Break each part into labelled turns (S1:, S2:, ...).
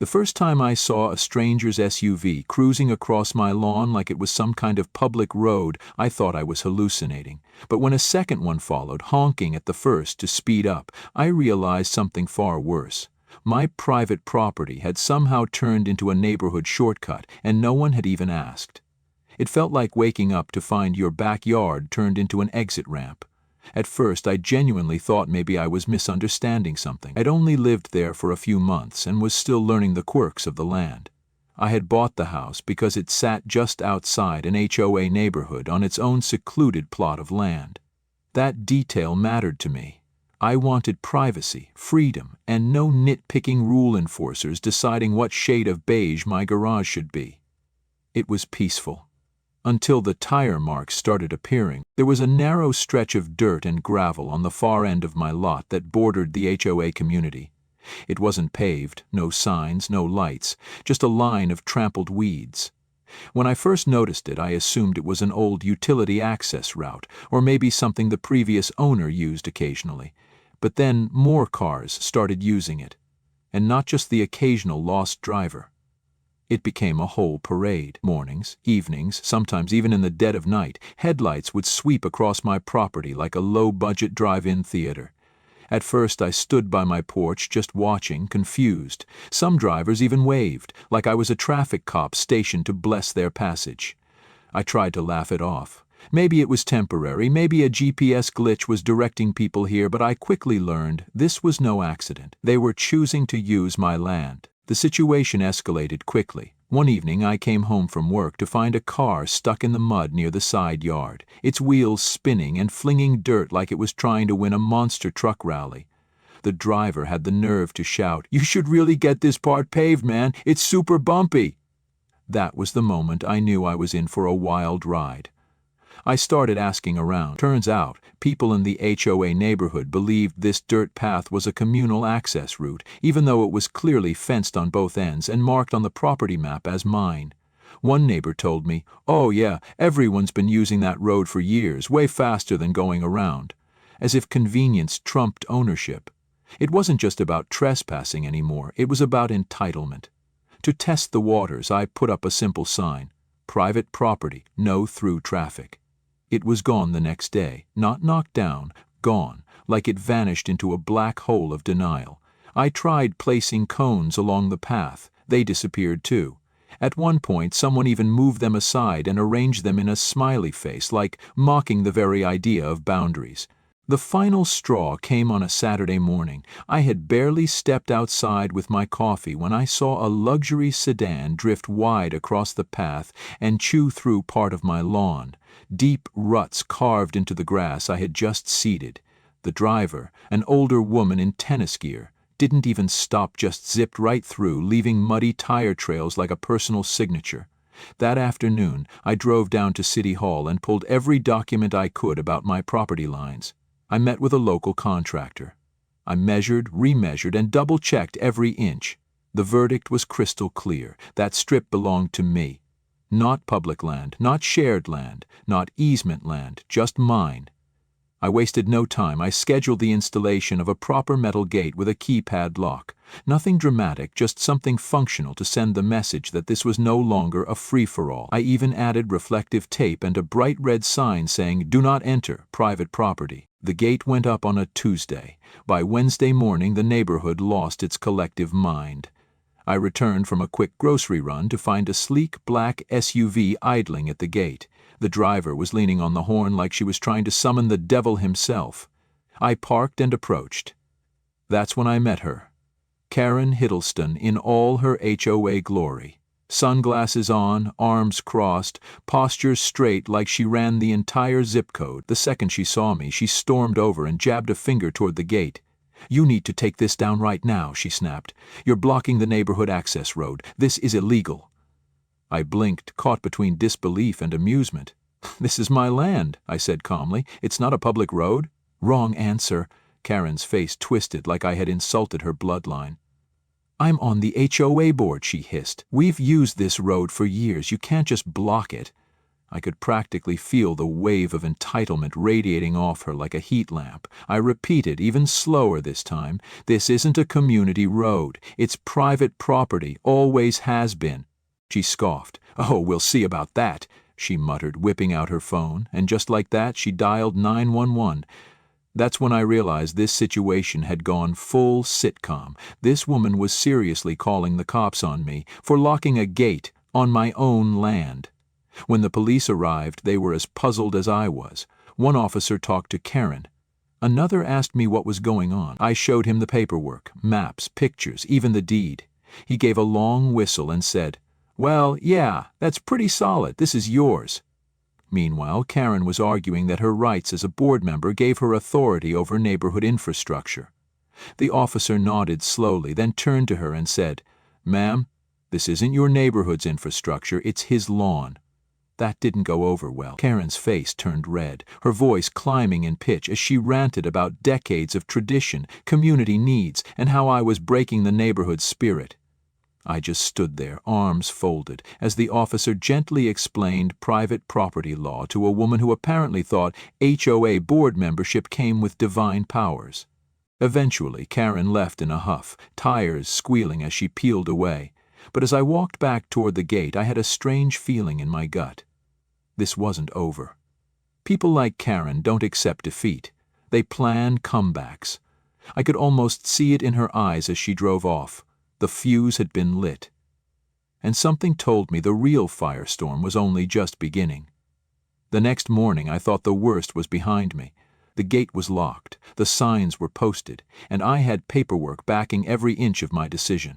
S1: The first time I saw a stranger's SUV cruising across my lawn like it was some kind of public road, I thought I was hallucinating. But when a second one followed, honking at the first to speed up, I realized something far worse. My private property had somehow turned into a neighborhood shortcut, and no one had even asked. It felt like waking up to find your backyard turned into an exit ramp. At first, I genuinely thought maybe I was misunderstanding something. I'd only lived there for a few months and was still learning the quirks of the land. I had bought the house because it sat just outside an HOA neighborhood on its own secluded plot of land. That detail mattered to me. I wanted privacy, freedom, and no nitpicking rule enforcers deciding what shade of beige my garage should be. It was peaceful. Until the tire marks started appearing. There was a narrow stretch of dirt and gravel on the far end of my lot that bordered the HOA community. It wasn't paved, no signs, no lights, just a line of trampled weeds. When I first noticed it, I assumed it was an old utility access route, or maybe something the previous owner used occasionally. But then more cars started using it, and not just the occasional lost driver. It became a whole parade. Mornings, evenings, sometimes even in the dead of night, headlights would sweep across my property like a low-budget drive-in theater. At first I stood by my porch just watching, confused. Some drivers even waved, like I was a traffic cop stationed to bless their passage. I tried to laugh it off. Maybe it was temporary, maybe a GPS glitch was directing people here, but I quickly learned this was no accident. They were choosing to use my land. The situation escalated quickly. One evening I came home from work to find a car stuck in the mud near the side yard, its wheels spinning and flinging dirt like it was trying to win a monster truck rally. The driver had the nerve to shout, "You should really get this part paved, man. It's super bumpy." That was the moment I knew I was in for a wild ride. I started asking around. Turns out, people in the HOA neighborhood believed this dirt path was a communal access route, even though it was clearly fenced on both ends and marked on the property map as mine. One neighbor told me, "Oh yeah, everyone's been using that road for years, way faster than going around," as if convenience trumped ownership. It wasn't just about trespassing anymore, it was about entitlement. To test the waters, I put up a simple sign, "Private property, no through traffic." It was gone the next day, not knocked down, gone, like it vanished into a black hole of denial. I tried placing cones along the path. They disappeared too. At one point, someone even moved them aside and arranged them in a smiley face, like mocking the very idea of boundaries. The final straw came on a Saturday morning. I had barely stepped outside with my coffee when I saw a luxury sedan drift wide across the path and chew through part of my lawn. Deep ruts carved into the grass I had just seeded. The driver, an older woman in tennis gear, didn't even stop, just zipped right through, leaving muddy tire trails like a personal signature. That afternoon, I drove down to City Hall and pulled every document I could about my property lines. I met with a local contractor. I measured, remeasured, and double-checked every inch. The verdict was crystal clear. That strip belonged to me. Not public land, not shared land, not easement land, just mine. I wasted no time. I scheduled the installation of a proper metal gate with a keypad lock. Nothing dramatic, just something functional to send the message that this was no longer a free-for-all. I even added reflective tape and a bright red sign saying, "Do not enter, private property." The gate went up on a Tuesday. By Wednesday morning, the neighborhood lost its collective mind. I returned from a quick grocery run to find a sleek black SUV idling at the gate. The driver was leaning on the horn like she was trying to summon the devil himself. I parked and approached. That's when I met her. Karen Hiddleston in all her HOA glory. Sunglasses on, arms crossed, posture straight like she ran the entire zip code. The second she saw me, she stormed over and jabbed a finger toward the gate. "You need to take this down right now," she snapped. "You're blocking the neighborhood access road. This is illegal." I blinked, caught between disbelief and amusement. "This is my land," I said calmly. "It's not a public road." "Wrong answer." Karen's face twisted like I had insulted her bloodline. "I'm on the HOA board," she hissed. "We've used this road for years. You can't just block it." I could practically feel the wave of entitlement radiating off her like a heat lamp. I repeated, even slower this time, "This isn't a community road. It's private property, always has been." She scoffed. "Oh, we'll see about that," she muttered, whipping out her phone, and just like that she dialed 911. That's when I realized this situation had gone full sitcom. This woman was seriously calling the cops on me for locking a gate on my own land. When the police arrived, they were as puzzled as I was. One officer talked to Karen. Another asked me what was going on. I showed him the paperwork, maps, pictures, even the deed. He gave a long whistle and said, "Well, yeah, that's pretty solid. This is yours." Meanwhile, Karen was arguing that her rights as a board member gave her authority over neighborhood infrastructure. The officer nodded slowly, then turned to her and said, "Ma'am, this isn't your neighborhood's infrastructure, it's his lawn." That didn't go over well. Karen's face turned red, her voice climbing in pitch as she ranted about decades of tradition, community needs, and how I was breaking the neighborhood's spirit. I just stood there, arms folded, as the officer gently explained private property law to a woman who apparently thought HOA board membership came with divine powers. Eventually, Karen left in a huff, tires squealing as she peeled away. But as I walked back toward the gate, I had a strange feeling in my gut. This wasn't over. People like Karen don't accept defeat. They plan comebacks. I could almost see it in her eyes as she drove off. The fuse had been lit. And something told me the real firestorm was only just beginning. The next morning I thought the worst was behind me. The gate was locked, the signs were posted, and I had paperwork backing every inch of my decision.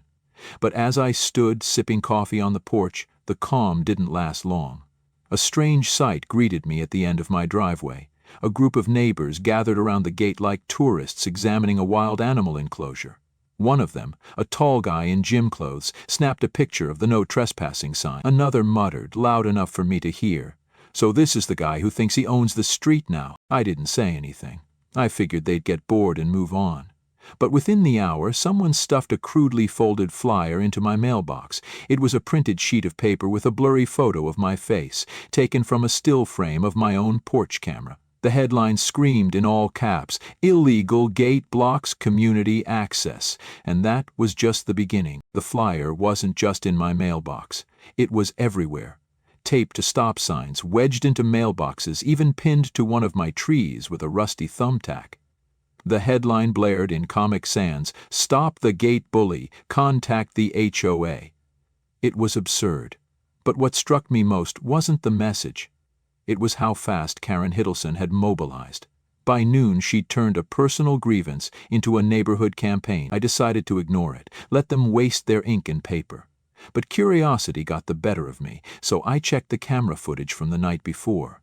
S1: But as I stood sipping coffee on the porch, the calm didn't last long. A strange sight greeted me at the end of my driveway. A group of neighbors gathered around the gate like tourists examining a wild animal enclosure. One of them, a tall guy in gym clothes, snapped a picture of the no trespassing sign. Another muttered, loud enough for me to hear, "So this is the guy who thinks he owns the street now." I didn't say anything. I figured they'd get bored and move on. But within the hour, someone stuffed a crudely folded flyer into my mailbox. It was a printed sheet of paper with a blurry photo of my face, taken from a still frame of my own porch camera. The headline screamed in all caps, "Illegal gate blocks community access." And that was just the beginning. The flyer wasn't just in my mailbox. It was everywhere. Taped to stop signs, wedged into mailboxes, even pinned to one of my trees with a rusty thumbtack. The headline blared in Comic Sans, "Stop the gate bully, contact the HOA." It was absurd. But what struck me most wasn't the message. It was how fast Karen Hiddleston had mobilized. By noon, she'd turned a personal grievance into a neighborhood campaign. I decided to ignore it, let them waste their ink and paper. But curiosity got the better of me, so I checked the camera footage from the night before.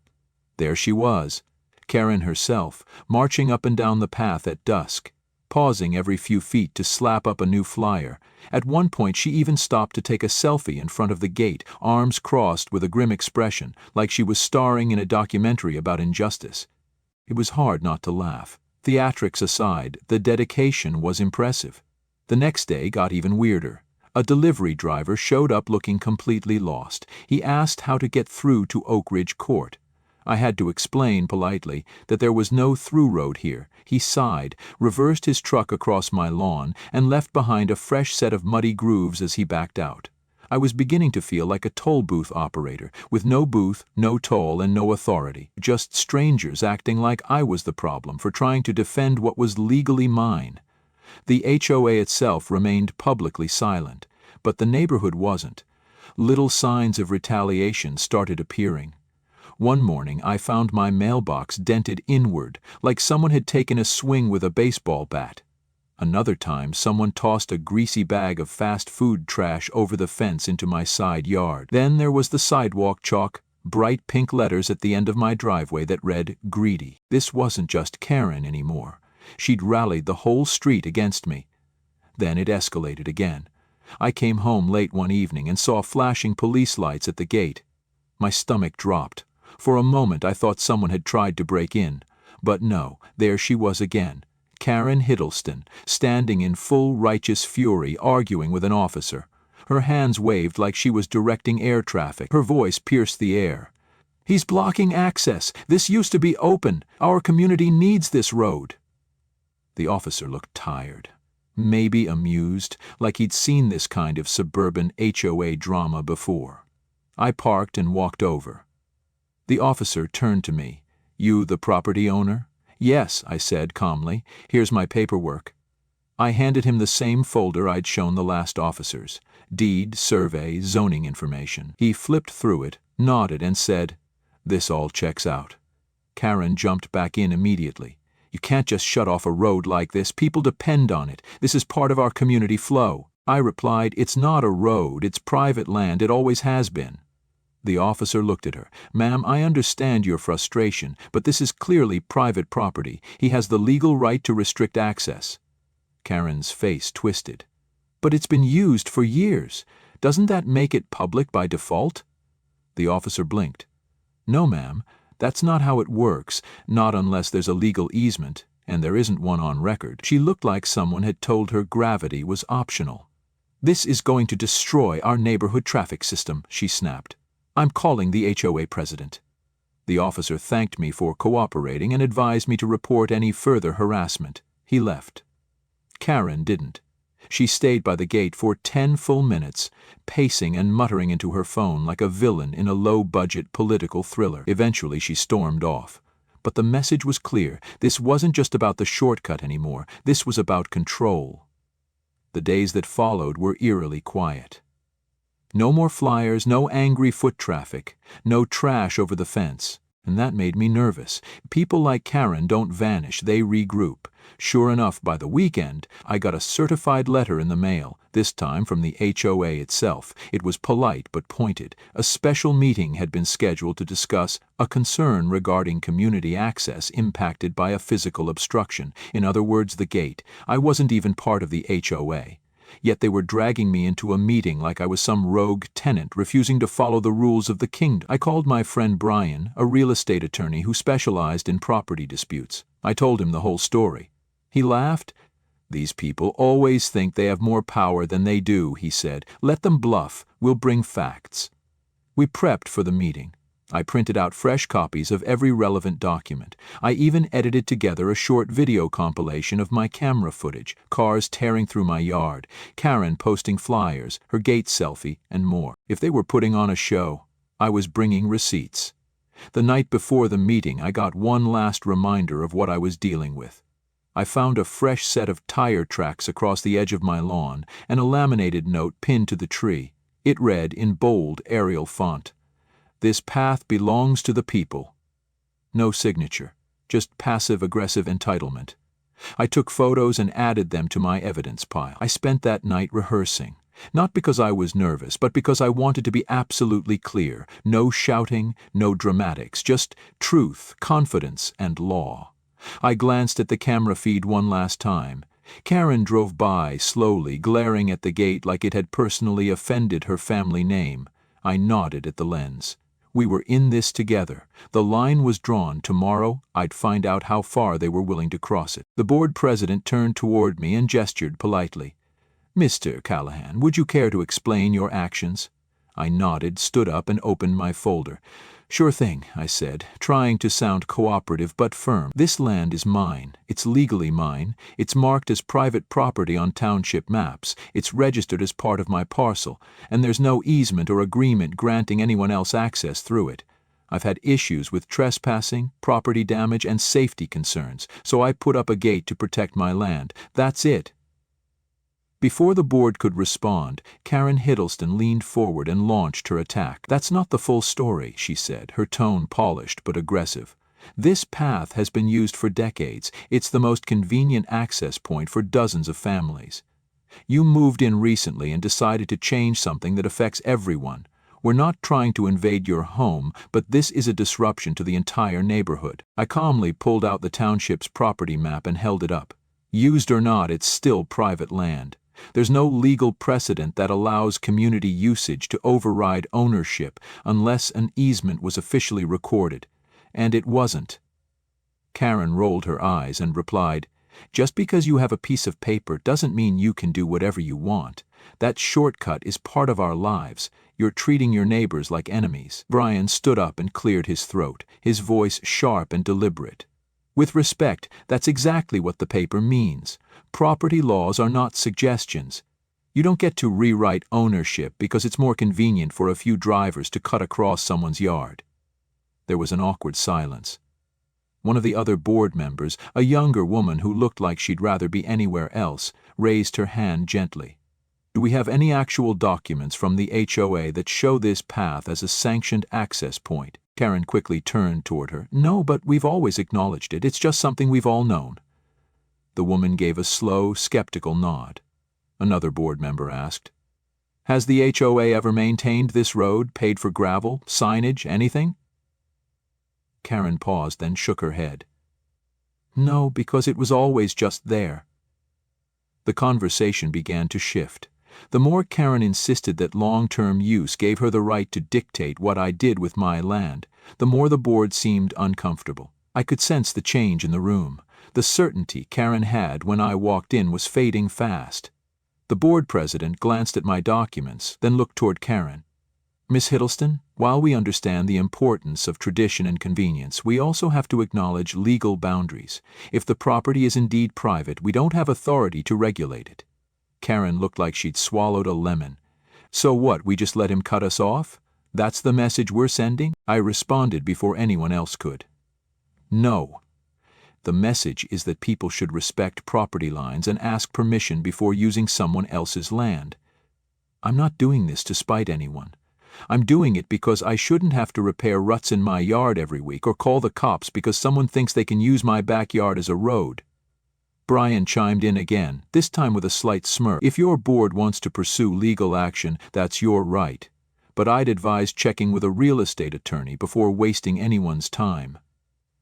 S1: There she was, Karen herself, marching up and down the path at dusk, pausing every few feet to slap up a new flyer. At one point she even stopped to take a selfie in front of the gate, arms crossed with a grim expression, like she was starring in a documentary about injustice. It was hard not to laugh. Theatrics aside, the dedication was impressive. The next day got even weirder. A delivery driver showed up looking completely lost. He asked how to get through to Oak Ridge Court. I had to explain politely that there was no through road here. He sighed, reversed his truck across my lawn, and left behind a fresh set of muddy grooves as he backed out. I was beginning to feel like a toll booth operator, with no booth, no toll, and no authority. Just strangers acting like I was the problem for trying to defend what was legally mine. The HOA itself remained publicly silent, but the neighborhood wasn't. Little signs of retaliation started appearing. One morning I found my mailbox dented inward, like someone had taken a swing with a baseball bat. Another time someone tossed a greasy bag of fast food trash over the fence into my side yard. Then there was the sidewalk chalk, bright pink letters at the end of my driveway that read, "Greedy." This wasn't just Karen anymore. She'd rallied the whole street against me. Then it escalated again. I came home late one evening and saw flashing police lights at the gate. My stomach dropped. For a moment I thought someone had tried to break in. But no, there she was again, Karen Hiddleston, standing in full righteous fury, arguing with an officer. Her hands waved like she was directing air traffic. Her voice pierced the air. He's blocking access. This used to be open. Our community needs this road." The officer looked tired, maybe amused, like he'd seen this kind of suburban HOA drama before. I parked and walked over. The officer turned to me. "You the property owner?" "Yes," I said calmly. "Here's my paperwork." I handed him the same folder I'd shown the last officers: deed, survey, zoning information. He flipped through it, nodded, and said, "This all checks out." Karen jumped back in immediately. "You can't just shut off a road like this. People depend on it. This is part of our community flow." I replied, "It's not a road. It's private land. It always has been." The officer looked at her. "Ma'am, I understand your frustration, but this is clearly private property. He has the legal right to restrict access." Karen's face twisted. "But it's been used for years. Doesn't that make it public by default?" The officer blinked. "No, ma'am, that's not how it works, not unless there's a legal easement, and there isn't one on record." She looked like someone had told her gravity was optional. "This is going to destroy our neighborhood traffic system," she snapped. "I'm calling the HOA president." The officer thanked me for cooperating and advised me to report any further harassment. He left. Karen didn't. She stayed by the gate for 10 full minutes, pacing and muttering into her phone like a villain in a low-budget political thriller. Eventually she stormed off. But the message was clear. This wasn't just about the shortcut anymore. This was about control. The days that followed were eerily quiet. No more flyers, no angry foot traffic, no trash over the fence. And that made me nervous. People like Karen don't vanish, they regroup. Sure enough, by the weekend, I got a certified letter in the mail, this time from the HOA itself. It was polite but pointed. A special meeting had been scheduled to discuss a concern regarding community access impacted by a physical obstruction, in other words, the gate. I wasn't even part of the HOA. Yet they were dragging me into a meeting like I was some rogue tenant refusing to follow the rules of the kingdom. I called my friend Brian, a real estate attorney who specialized in property disputes. I told him the whole story. He laughed. "These people always think they have more power than they do," he said. "Let them bluff. We'll bring facts." We prepped for the meeting. I printed out fresh copies of every relevant document. I even edited together a short video compilation of my camera footage, cars tearing through my yard, Karen posting flyers, her gate selfie, and more. If they were putting on a show, I was bringing receipts. The night before the meeting, I got one last reminder of what I was dealing with. I found a fresh set of tire tracks across the edge of my lawn and a laminated note pinned to the tree. It read in bold Arial font, "This path belongs to the people." No signature, just passive-aggressive entitlement. I took photos and added them to my evidence pile. I spent that night rehearsing, not because I was nervous, but because I wanted to be absolutely clear. No shouting, no dramatics, just truth, confidence, and law. I glanced at the camera feed one last time. Karen drove by, slowly, glaring at the gate like it had personally offended her family name. I nodded at the lens. We were in this together. The line was drawn. Tomorrow, I'd find out how far they were willing to cross it. The board president turned toward me and gestured politely. "Mr. Callahan, would you care to explain your actions?" I nodded, stood up, and opened my folder. "Sure thing," I said, trying to sound cooperative but firm. "This land is mine. It's legally mine. It's marked as private property on township maps. It's registered as part of my parcel, and there's no easement or agreement granting anyone else access through it. I've had issues with trespassing, property damage, and safety concerns, so I put up a gate to protect my land. That's it." Before the board could respond, Karen Hiddleston leaned forward and launched her attack. "That's not the full story," she said, her tone polished but aggressive. "This path has been used for decades. It's the most convenient access point for dozens of families. You moved in recently and decided to change something that affects everyone. We're not trying to invade your home, but this is a disruption to the entire neighborhood." I calmly pulled out the township's property map and held it up. Used or not, it's still private land. There's no legal precedent that allows community usage to override ownership unless an easement was officially recorded. And it wasn't. Karen rolled her eyes and replied, "Just because you have a piece of paper doesn't mean you can do whatever you want. That shortcut is part of our lives. You're treating your neighbors like enemies." Brian stood up and cleared his throat, his voice sharp and deliberate. "With respect, that's exactly what the paper means. Property laws are not suggestions. You don't get to rewrite ownership because it's more convenient for a few drivers to cut across someone's yard." There was an awkward silence. One of the other board members, a younger woman who looked like she'd rather be anywhere else, raised her hand gently. "Do we have any actual documents from the HOA that show this path as a sanctioned access point?" Karen quickly turned toward her. "No, but we've always acknowledged it. It's just something we've all known." The woman gave a slow, skeptical nod. Another board member asked, "Has the HOA ever maintained this road, paid for gravel, signage, anything?" Karen paused, then shook her head. "No, because it was always just there." The conversation began to shift. The more Karen insisted that long-term use gave her the right to dictate what I did with my land, the more the board seemed uncomfortable. I could sense the change in the room. The certainty Karen had when I walked in was fading fast. The board president glanced at my documents, then looked toward Karen. "Miss Hiddleston, while we understand the importance of tradition and convenience, we also have to acknowledge legal boundaries. If the property is indeed private, we don't have authority to regulate it." Karen looked like she'd swallowed a lemon. "So what, we just let him cut us off? That's the message we're sending?" I responded before anyone else could. "No. The message is that people should respect property lines and ask permission before using someone else's land. I'm not doing this to spite anyone. I'm doing it because I shouldn't have to repair ruts in my yard every week or call the cops because someone thinks they can use my backyard as a road." Brian chimed in again, this time with a slight smirk. "If your board wants to pursue legal action, that's your right. But I'd advise checking with a real estate attorney before wasting anyone's time."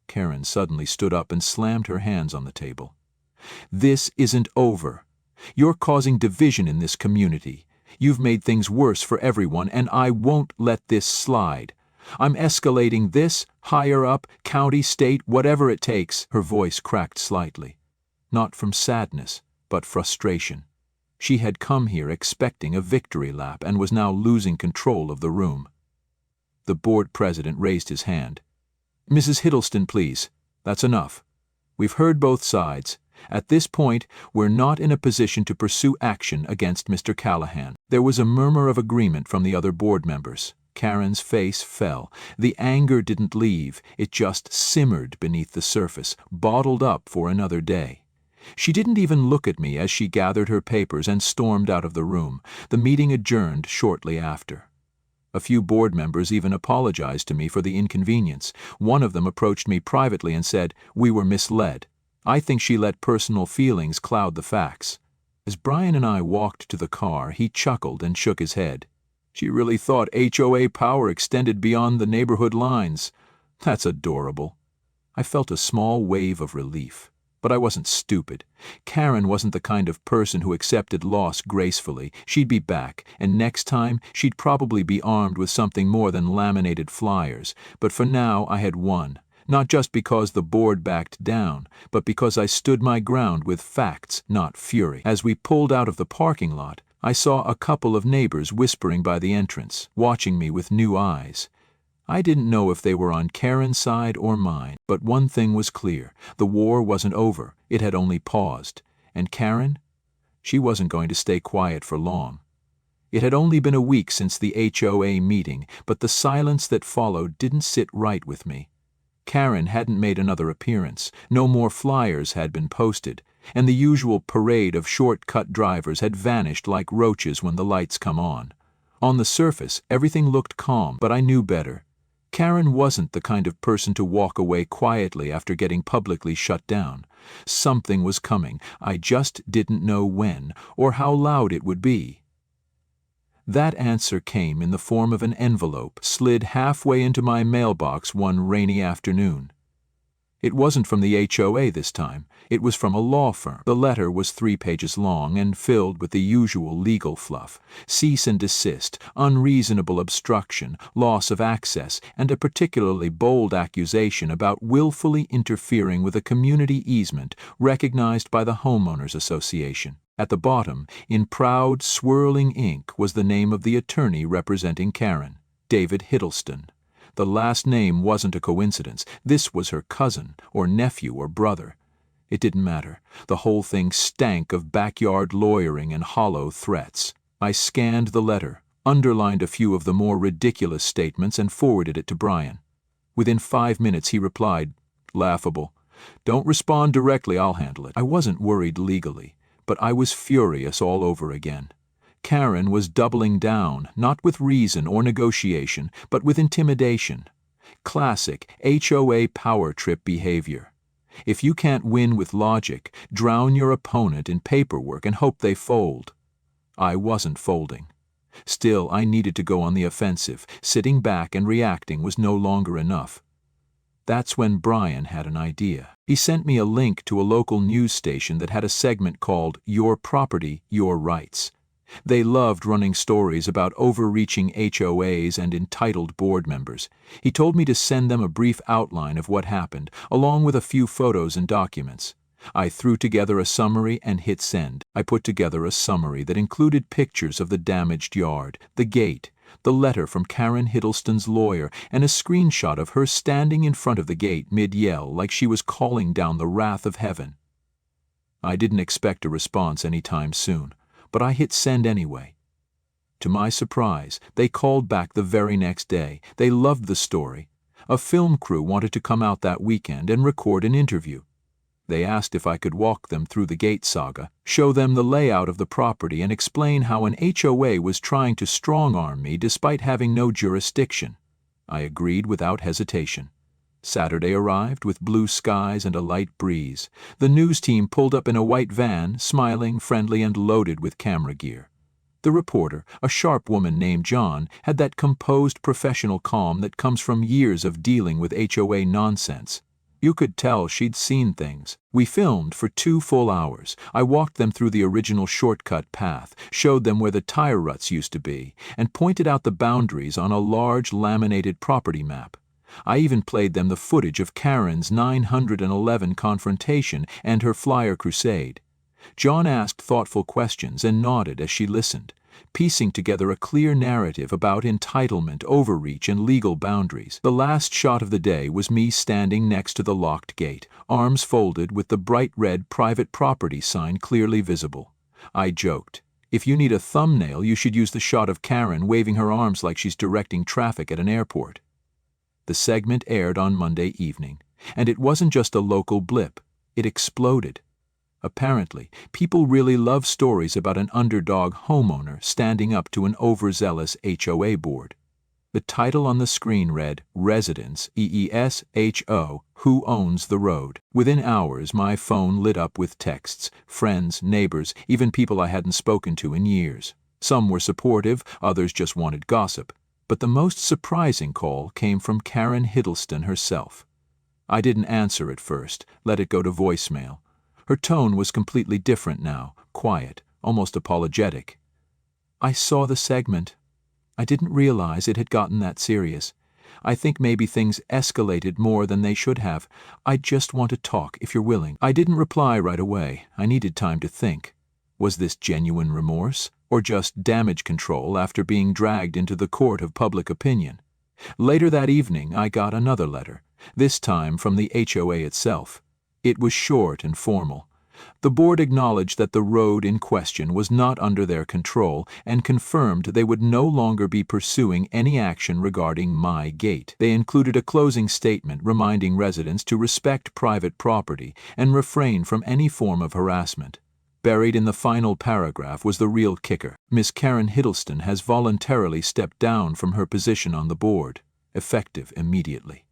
S1: Karen suddenly stood up and slammed her hands on the table. "This isn't over. You're causing division in this community. You've made things worse for everyone, and I won't let this slide. I'm escalating this, higher up, county, state, whatever it takes." Her voice cracked slightly. Not from sadness, but frustration. She had come here expecting a victory lap and was now losing control of the room. The board president raised his hand. "Mrs. Hiddleston, please. That's enough. We've heard both sides. At this point, we're not in a position to pursue action against Mr. Callahan." There was a murmur of agreement from the other board members. Karen's face fell. The anger didn't leave. It just simmered beneath the surface, bottled up for another day. She didn't even look at me as she gathered her papers and stormed out of the room. The meeting adjourned shortly after. A few board members even apologized to me for the inconvenience. One of them approached me privately and said, "We were misled." I think she let personal feelings cloud the facts. As Brian and I walked to the car, he chuckled and shook his head. "She really thought HOA power extended beyond the neighborhood lines. That's adorable." I felt a small wave of relief. But I wasn't stupid. Karen wasn't the kind of person who accepted loss gracefully. She'd be back, and next time she'd probably be armed with something more than laminated flyers. But for now I had won, not just because the board backed down, but because I stood my ground with facts, not fury. As we pulled out of the parking lot, I saw a couple of neighbors whispering by the entrance, watching me with new eyes. I didn't know if they were on Karen's side or mine, but one thing was clear. The war wasn't over. It had only paused. And Karen? She wasn't going to stay quiet for long. It had only been a week since the HOA meeting, but the silence that followed didn't sit right with me. Karen hadn't made another appearance. No more flyers had been posted, and the usual parade of short-cut drivers had vanished like roaches when the lights come on. On the surface, everything looked calm, but I knew better. Karen wasn't the kind of person to walk away quietly after getting publicly shut down. Something was coming. I just didn't know when or how loud it would be. That answer came in the form of an envelope slid halfway into my mailbox one rainy afternoon. It wasn't from the HOA this time. It was from a law firm. The letter was 3 pages long and filled with the usual legal fluff. Cease and desist, unreasonable obstruction, loss of access, and a particularly bold accusation about willfully interfering with a community easement recognized by the Homeowners Association. At the bottom, in proud, swirling ink, was the name of the attorney representing Karen, David Hiddleston. The last name wasn't a coincidence. This was her cousin, or nephew, or brother. It didn't matter. The whole thing stank of backyard lawyering and hollow threats. I scanned the letter, underlined a few of the more ridiculous statements, and forwarded it to Brian. Within 5 minutes he replied, "Laughable. Don't respond directly, I'll handle it." I wasn't worried legally, but I was furious all over again. Karen was doubling down, not with reason or negotiation, but with intimidation. Classic HOA power trip behavior. If you can't win with logic, drown your opponent in paperwork and hope they fold. I wasn't folding. Still, I needed to go on the offensive. Sitting back and reacting was no longer enough. That's when Brian had an idea. He sent me a link to a local news station that had a segment called "Your Property, Your Rights." They loved running stories about overreaching HOAs and entitled board members. He told me to send them a brief outline of what happened, along with a few photos and documents. I threw together a summary and hit send. I put together a summary that included pictures of the damaged yard, the gate, the letter from Karen Hiddleston's lawyer, and a screenshot of her standing in front of the gate mid-yell like she was calling down the wrath of heaven. I didn't expect a response anytime soon, but I hit send anyway. To my surprise, they called back the very next day. They loved the story. A film crew wanted to come out that weekend and record an interview. They asked if I could walk them through the gate saga, show them the layout of the property, and explain how an HOA was trying to strong-arm me despite having no jurisdiction. I agreed without hesitation. Saturday arrived with blue skies and a light breeze. The news team pulled up in a white van, smiling, friendly, and loaded with camera gear. The reporter, a sharp woman named John, had that composed professional calm that comes from years of dealing with HOA nonsense. You could tell she'd seen things. We filmed for 2 full hours. I walked them through the original shortcut path, showed them where the tire ruts used to be, and pointed out the boundaries on a large laminated property map. I even played them the footage of Karen's 911 confrontation and her flyer crusade. John asked thoughtful questions and nodded as she listened, piecing together a clear narrative about entitlement, overreach, and legal boundaries. The last shot of the day was me standing next to the locked gate, arms folded with the bright red private property sign clearly visible. I joked, "If you need a thumbnail, you should use the shot of Karen waving her arms like she's directing traffic at an airport." The segment aired on Monday evening, and it wasn't just a local blip. It exploded. Apparently, people really love stories about an underdog homeowner standing up to an overzealous HOA board. The title on the screen read, "Residents, EESHO, Who Owns the Road?" Within hours, my phone lit up with texts, friends, neighbors, even people I hadn't spoken to in years. Some were supportive, others just wanted gossip. But the most surprising call came from Karen Hiddleston herself. I didn't answer at first, let it go to voicemail. Her tone was completely different now, quiet, almost apologetic. "I saw the segment. I didn't realize it had gotten that serious. I think maybe things escalated more than they should have. I just want to talk, if you're willing." I didn't reply right away. I needed time to think. Was this genuine remorse, or just damage control after being dragged into the court of public opinion? Later that evening, I got another letter, this time from the HOA itself. It was short and formal. The board acknowledged that the road in question was not under their control and confirmed they would no longer be pursuing any action regarding my gate. They included a closing statement reminding residents to respect private property and refrain from any form of harassment. Buried in the final paragraph was the real kicker. Miss Karen Hiddleston has voluntarily stepped down from her position on the board, effective immediately.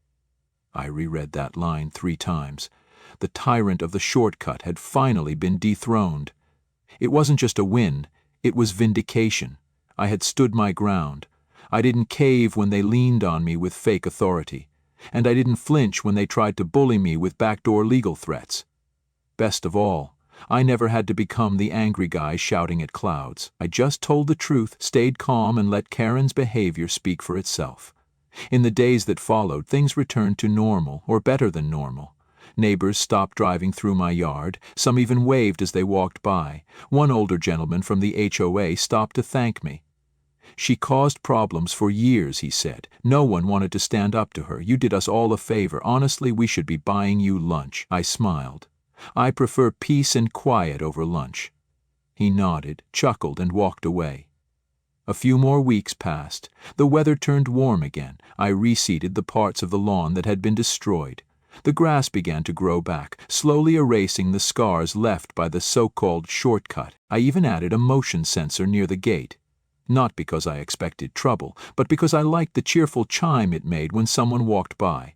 S1: I reread that line 3 times. The tyrant of the shortcut had finally been dethroned. It wasn't just a win, it was vindication. I had stood my ground. I didn't cave when they leaned on me with fake authority, and I didn't flinch when they tried to bully me with backdoor legal threats. Best of all, I never had to become the angry guy shouting at clouds. I just told the truth, stayed calm, and let Karen's behavior speak for itself. In the days that followed, things returned to normal, or better than normal. Neighbors stopped driving through my yard. Some even waved as they walked by. One older gentleman from the HOA stopped to thank me. "She caused problems for years," he said. "No one wanted to stand up to her. You did us all a favor. Honestly, we should be buying you lunch." I smiled. "I prefer peace and quiet over lunch." He nodded, chuckled, and walked away. A few more weeks passed. The weather turned warm again. I reseeded the parts of the lawn that had been destroyed. The grass began to grow back, slowly erasing the scars left by the so-called shortcut. I even added a motion sensor near the gate. Not because I expected trouble, but because I liked the cheerful chime it made when someone walked by.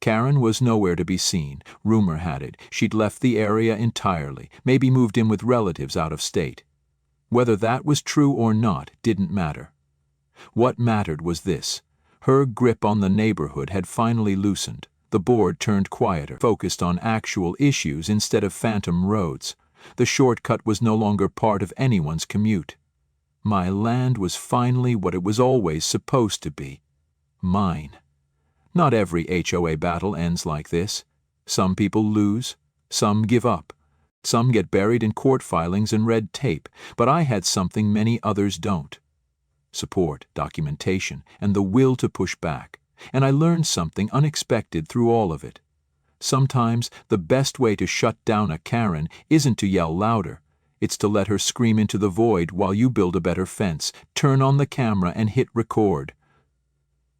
S1: Karen was nowhere to be seen. Rumor had it she'd left the area entirely, maybe moved in with relatives out of state. Whether that was true or not didn't matter. What mattered was this: her grip on the neighborhood had finally loosened. The board turned quieter, focused on actual issues instead of phantom roads. The shortcut was no longer part of anyone's commute. My land was finally what it was always supposed to be: mine. Not every HOA battle ends like this. Some people lose, some give up, some get buried in court filings and red tape, but I had something many others don't: support, documentation, and the will to push back. And I learned something unexpected through all of it. Sometimes the best way to shut down a Karen isn't to yell louder. It's to let her scream into the void while you build a better fence, turn on the camera, and hit record.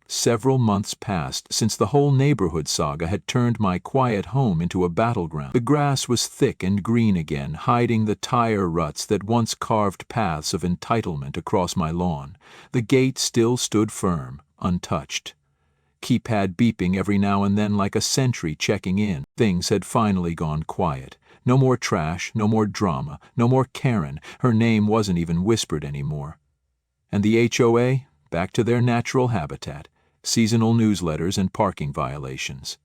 S1: Several months passed since the whole neighborhood saga had turned my quiet home into a battleground. The grass was thick and green again, hiding the tire ruts that once carved paths of entitlement across my lawn. The gate still stood firm, untouched. Keypad beeping every now and then like a sentry checking in. Things had finally gone quiet. No more trash, no more drama, no more Karen. Her name wasn't even whispered anymore. And the HOA, back to their natural habitat: seasonal newsletters and parking violations.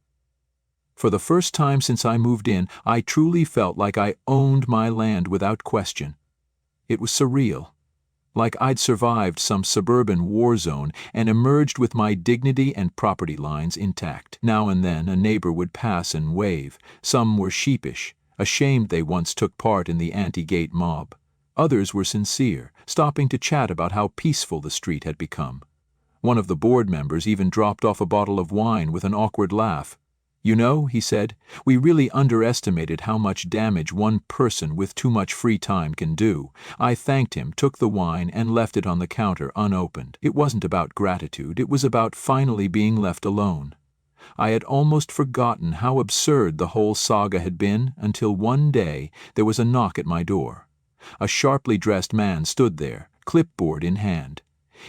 S1: For the first time since I moved in, I truly felt like I owned my land without question. It was surreal. Like I'd survived some suburban war zone and emerged with my dignity and property lines intact. Now and then a neighbor would pass and wave. Some were sheepish, ashamed they once took part in the anti-gate mob. Others were sincere, stopping to chat about how peaceful the street had become. One of the board members even dropped off a bottle of wine with an awkward laugh. "You know," he said, "we really underestimated how much damage one person with too much free time can do." I thanked him, took the wine, and left it on the counter unopened. It wasn't about gratitude, it was about finally being left alone. I had almost forgotten how absurd the whole saga had been until one day there was a knock at my door. A sharply dressed man stood there, clipboard in hand.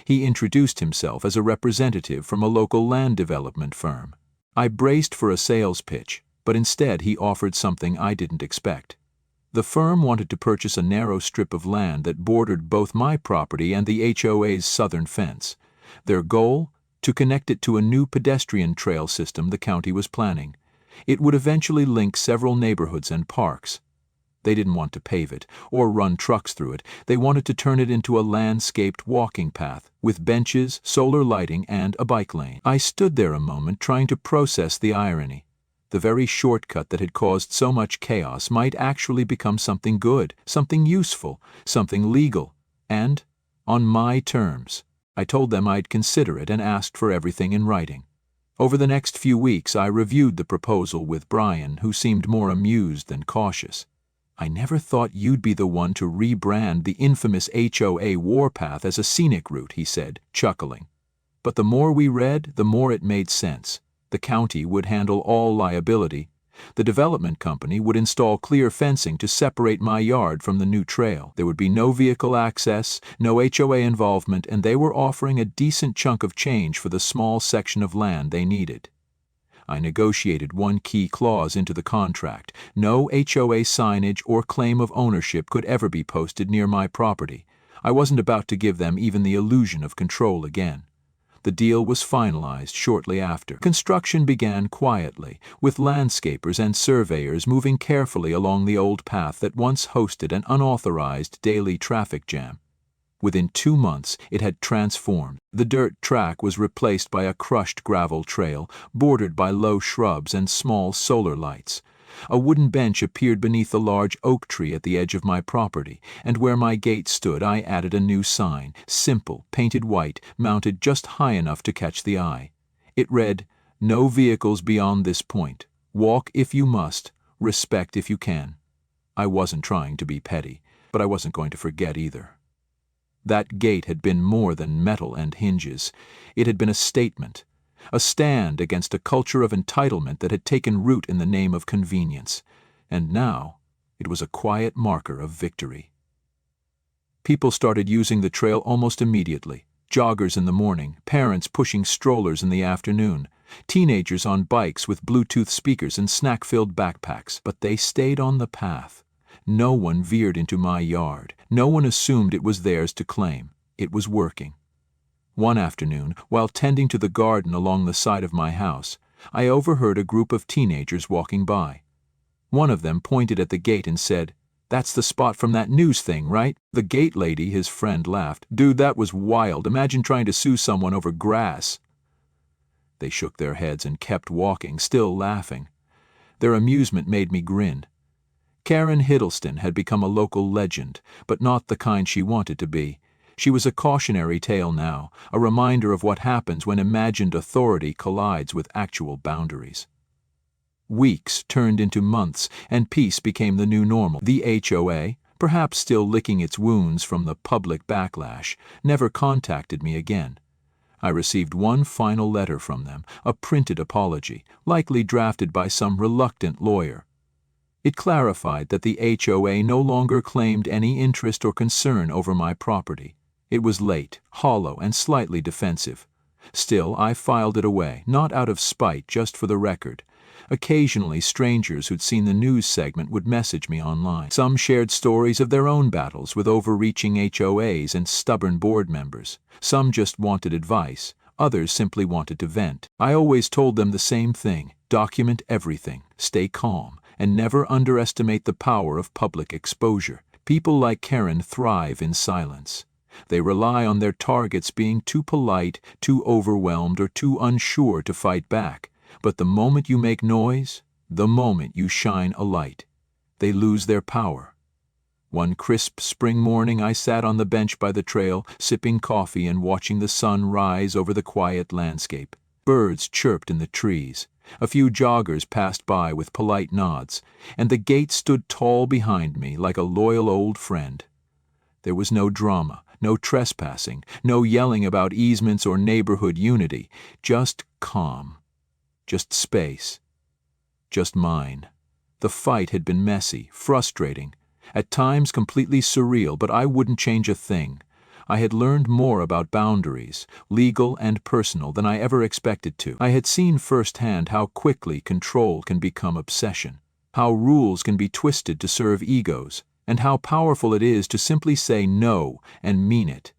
S1: He introduced himself as a representative from a local land development firm. I braced for a sales pitch, but instead he offered something I didn't expect. The firm wanted to purchase a narrow strip of land that bordered both my property and the HOA's southern fence. Their goal? To connect it to a new pedestrian trail system the county was planning. It would eventually link several neighborhoods and parks. They didn't want to pave it or run trucks through it. They wanted to turn it into a landscaped walking path with benches, solar lighting, and a bike lane. I stood there a moment trying to process the irony. The very shortcut that had caused so much chaos might actually become something good, something useful, something legal, and on my terms. I told them I'd consider it and asked for everything in writing. Over the next few weeks I reviewed the proposal with Brian, who seemed more amused than cautious. "I never thought you'd be the one to rebrand the infamous HOA warpath as a scenic route," he said, chuckling. But the more we read, the more it made sense. The county would handle all liability. The development company would install clear fencing to separate my yard from the new trail. There would be no vehicle access, no HOA involvement, and they were offering a decent chunk of change for the small section of land they needed. I negotiated one key clause into the contract: no HOA signage or claim of ownership could ever be posted near my property. I wasn't about to give them even the illusion of control again. The deal was finalized shortly after. Construction began quietly, with landscapers and surveyors moving carefully along the old path that once hosted an unauthorized daily traffic jam. Within 2 months, it had transformed. The dirt track was replaced by a crushed gravel trail, bordered by low shrubs and small solar lights. A wooden bench appeared beneath the large oak tree at the edge of my property, and where my gate stood I added a new sign, simple, painted white, mounted just high enough to catch the eye. It read, "No vehicles beyond this point. Walk if you must, respect if you can." I wasn't trying to be petty, but I wasn't going to forget either. That gate had been more than metal and hinges. It had been a statement, a stand against a culture of entitlement that had taken root in the name of convenience. And now, it was a quiet marker of victory. People started using the trail almost immediately. Joggers in the morning, parents pushing strollers in the afternoon, teenagers on bikes with Bluetooth speakers and snack-filled backpacks. But they stayed on the path. No one veered into my yard. No one assumed it was theirs to claim. It was working. One afternoon, while tending to the garden along the side of my house, I overheard a group of teenagers walking by. One of them pointed at the gate and said, "That's the spot from that news thing, right?" The gate lady, his friend, laughed. "Dude, that was wild. Imagine trying to sue someone over grass." They shook their heads and kept walking, still laughing. Their amusement made me grin. Karen Hiddleston had become a local legend, but not the kind she wanted to be. She was a cautionary tale now, a reminder of what happens when imagined authority collides with actual boundaries. Weeks turned into months, and peace became the new normal. The HOA, perhaps still licking its wounds from the public backlash, never contacted me again. I received one final letter from them, a printed apology, likely drafted by some reluctant lawyer. It clarified that the HOA no longer claimed any interest or concern over my property. It was late, hollow, and slightly defensive. Still, I filed it away, not out of spite, just for the record. Occasionally, strangers who'd seen the news segment would message me online. Some shared stories of their own battles with overreaching HOAs and stubborn board members. Some just wanted advice. Others simply wanted to vent. I always told them the same thing: document everything, stay calm, and never underestimate the power of public exposure. People like Karen thrive in silence. They rely on their targets being too polite, too overwhelmed, or too unsure to fight back. But the moment you make noise, the moment you shine a light, they lose their power. One crisp spring morning I sat on the bench by the trail, sipping coffee and watching the sun rise over the quiet landscape. Birds chirped in the trees. A few joggers passed by with polite nods, and the gate stood tall behind me like a loyal old friend. There was no drama, no trespassing, no yelling about easements or neighborhood unity, just calm, just space, just mine. The fight had been messy, frustrating, at times completely surreal, but I wouldn't change a thing. I had learned more about boundaries, legal and personal, than I ever expected to. I had seen firsthand how quickly control can become obsession, how rules can be twisted to serve egos, and how powerful it is to simply say no and mean it.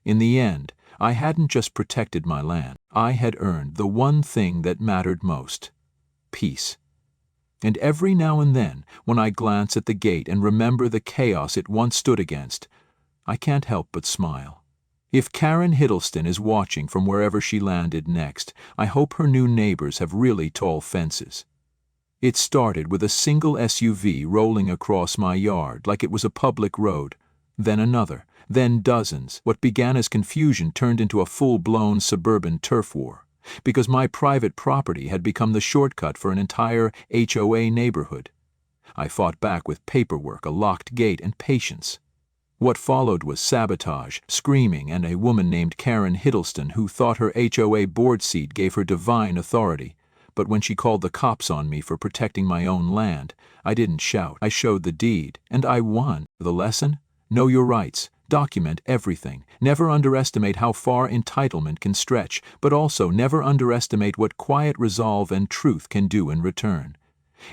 S1: In the end, I hadn't just protected my land. I had earned the one thing that mattered most: peace. And every now and then, when I glance at the gate and remember the chaos it once stood against, I can't help but smile. If Karen Hiddleston is watching from wherever she landed next, I hope her new neighbors have really tall fences. It started with a single SUV rolling across my yard like it was a public road, then another, then dozens. What began as confusion turned into a full-blown suburban turf war, because my private property had become the shortcut for an entire HOA neighborhood. I fought back with paperwork, a locked gate, and patience. What followed was sabotage, screaming, and a woman named Karen Hiddleston who thought her HOA board seat gave her divine authority. But when she called the cops on me for protecting my own land, I didn't shout. I showed the deed, and I won. The lesson? Know your rights. Document everything. Never underestimate how far entitlement can stretch, but also never underestimate what quiet resolve and truth can do in return.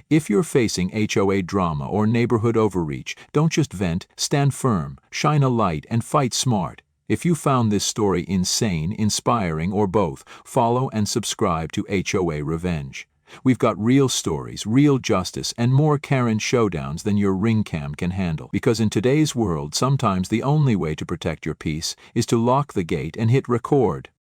S1: If you're facing HOA drama or neighborhood overreach, don't just vent, stand firm, shine a light, and fight smart. If you found this story insane, inspiring, or both, follow and subscribe to HOA Revenge. We've got real stories, real justice, and more Karen showdowns than your ring cam can handle. Because in today's world, sometimes the only way to protect your peace is to lock the gate and hit record.